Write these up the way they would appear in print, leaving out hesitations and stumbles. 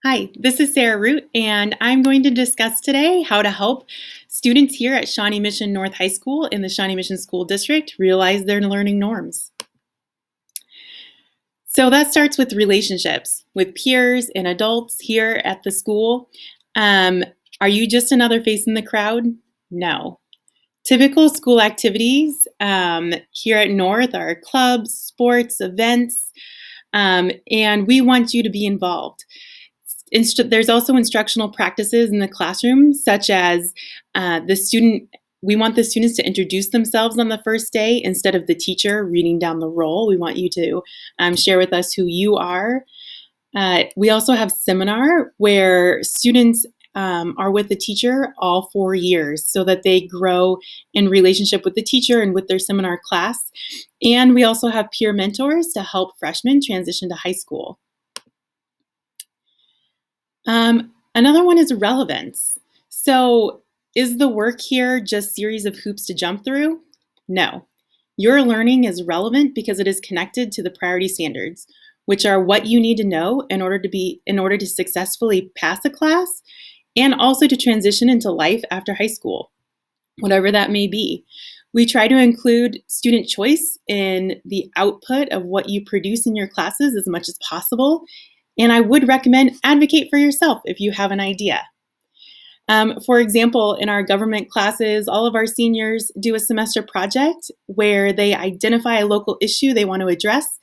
Hi, this is Sarah Root, and I'm going to discuss today how to help students here at Shawnee Mission North High School in the Shawnee Mission School District realize their learning norms. So that starts with relationships with peers and adults here at the school. Um, are you just another face in the crowd? No. Typical school activities here at North are clubs, sports, events, and we want you to be involved. There's also instructional practices in the classroom, such as we want the students to introduce themselves on the first day instead of the teacher reading down the roll. We want you to share with us who you are. We also have seminar where students are with the teacher all 4 years so that they grow in relationship with the teacher and with their seminar class. And we also have peer mentors to help freshmen transition to high school. Another one is relevance. So is the work here just series of hoops to jump through? No. Your learning is relevant because it is connected to the priority standards, which are what you need to know in order to successfully pass a class and also to transition into life after high school, whatever that may be. We try to include student choice in the output of what you produce in your classes as much as possible. And I would recommend advocate for yourself if you have an idea. For example, in our government classes, all of our seniors do a semester project where they identify a local issue they want to address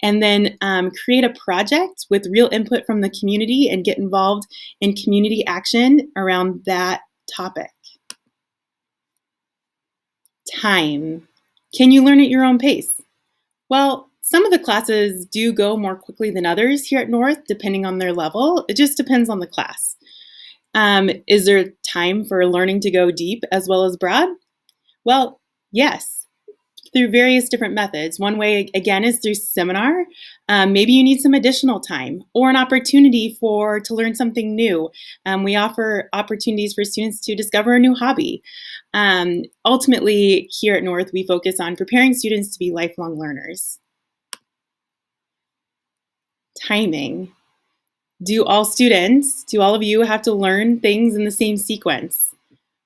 and then create a project with real input from the community and get involved in community action around that topic. Time. Can you learn at your own pace? Well, some of the classes do go more quickly than others here at North, depending on their level. It just depends on the class. Is there time for learning to go deep as well as broad? Well, yes, through various different methods. One way, again, is through seminar. Maybe you need some additional time or an opportunity to learn something new. We offer opportunities for students to discover a new hobby. Ultimately, here at North, we focus on preparing students to be lifelong learners. Timing. Do all of you have to learn things in the same sequence?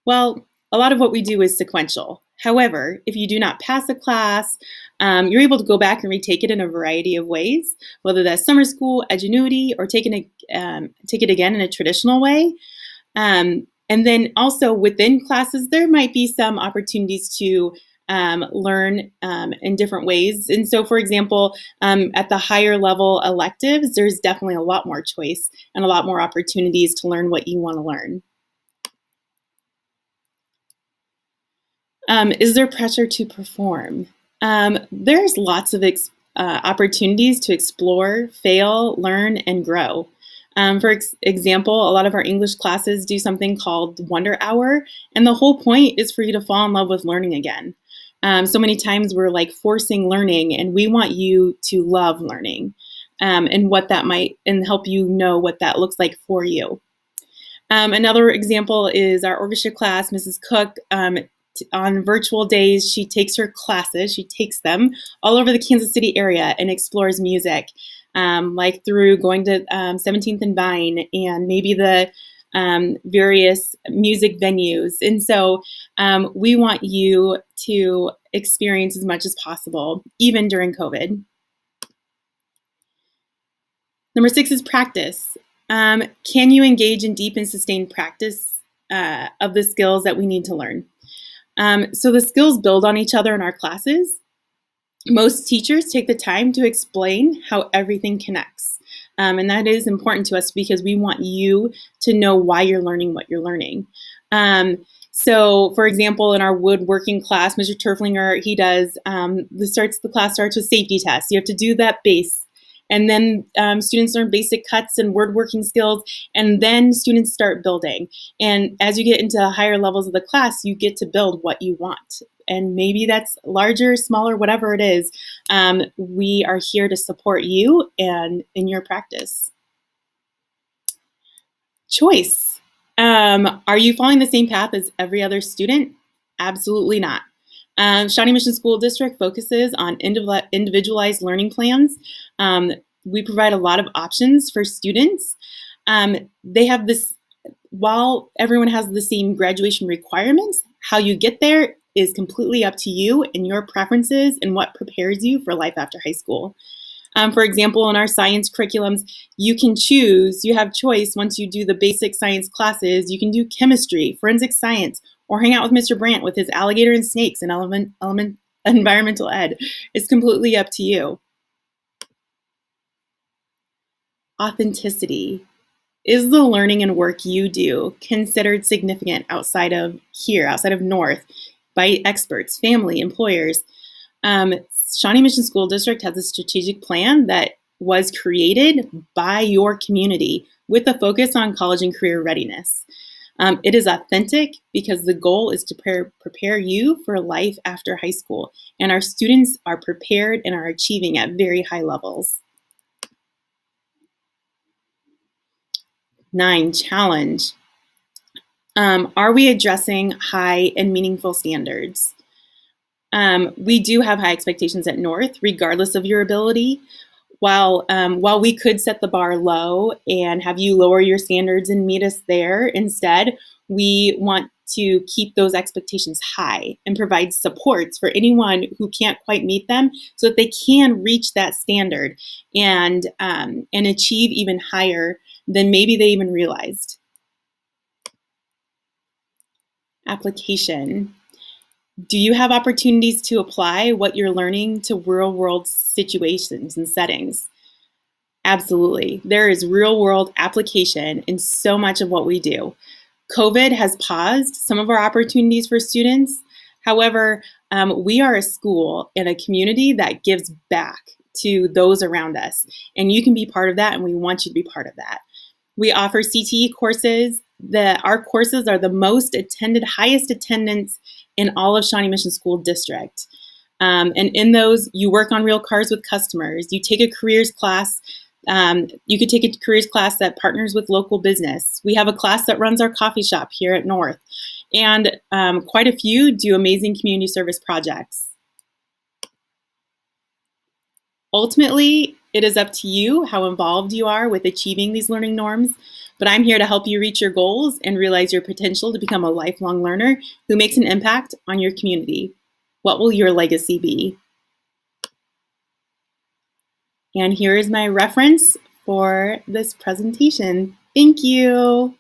Well, a lot of what we do is sequential. However, if you do not pass a class, you're able to go back and retake it in a variety of ways, whether that's summer school, Edgenuity, or take it again in a traditional way. And then also within classes, there might be some opportunities to learn in different ways. And so, for example, at the higher level electives, there's definitely a lot more choice and a lot more opportunities to learn what you want to learn. Is there pressure to perform? There's lots of opportunities to explore, fail, learn, and grow. For example, a lot of our English classes do something called Wonder Hour, and the whole point is for you to fall in love with learning again. So many times we're like forcing learning, and we want you to love learning and what that might, and help you know what that looks like for you. Another example is our orchestra class, Mrs. Cook. On virtual days, she takes them all over the Kansas City area and explores music, like through going to 17th and Vine and maybe the various music venues. And so we want you to experience as much as possible, even during COVID. Number 6 is practice. Can you engage in deep and sustained practice of the skills that we need to learn? So the skills build on each other in our classes. Most teachers take the time to explain how everything connects. And that is important to us because we want you to know why you're learning what you're learning. So, for example, in our woodworking class, Mr. Turflinger, he does, the class starts with safety tests. You have to do that base. And then students learn basic cuts and woodworking skills, and then students start building. And as you get into higher levels of the class, you get to build what you want. And maybe that's larger, smaller, whatever it is. We are here to support you and in your practice. Choice. Are you following the same path as every other student? Absolutely not. Shawnee Mission School District focuses on individualized learning plans. We provide a lot of options for students. They have this, while everyone has the same graduation requirements, how you get there is completely up to you and your preferences and what prepares you for life after high school. For example, in our science curriculums, you can choose, you have choice once you do the basic science classes, you can do chemistry, forensic science, or hang out with Mr. Brandt with his alligator and snakes and environmental ed. It's completely up to you. Authenticity. Is the learning and work you do considered significant outside of here, outside of North, by experts, family, employers? Shawnee Mission School District has a strategic plan that was created by your community with a focus on college and career readiness. It is authentic because the goal is to prepare you for life after high school, and our students are prepared and are achieving at very high levels. 9, challenge. Are we addressing high and meaningful standards? We do have high expectations at North, regardless of your ability. While we could set the bar low and have you lower your standards and meet us there instead, we want to keep those expectations high and provide supports for anyone who can't quite meet them so that they can reach that standard and achieve even higher than maybe they even realized. Application. Do you have opportunities to apply what you're learning to real world situations and settings? Absolutely. There is real world application in so much of what we do. COVID has paused some of our opportunities for students. However, we are a school and a community that gives back to those around us. And you can be part of that, and we want you to be part of that. We offer CTE courses. Our courses are the most attended, highest attendance in all of Shawnee Mission School District. And in those, you work on real cars with customers. You take a careers class. You could take a careers class that partners with local business. We have a class that runs our coffee shop here at North. And quite a few do amazing community service projects. Ultimately, it is up to you how involved you are with achieving these learning norms, but I'm here to help you reach your goals and realize your potential to become a lifelong learner who makes an impact on your community. What will your legacy be? And here is my reference for this presentation. Thank you.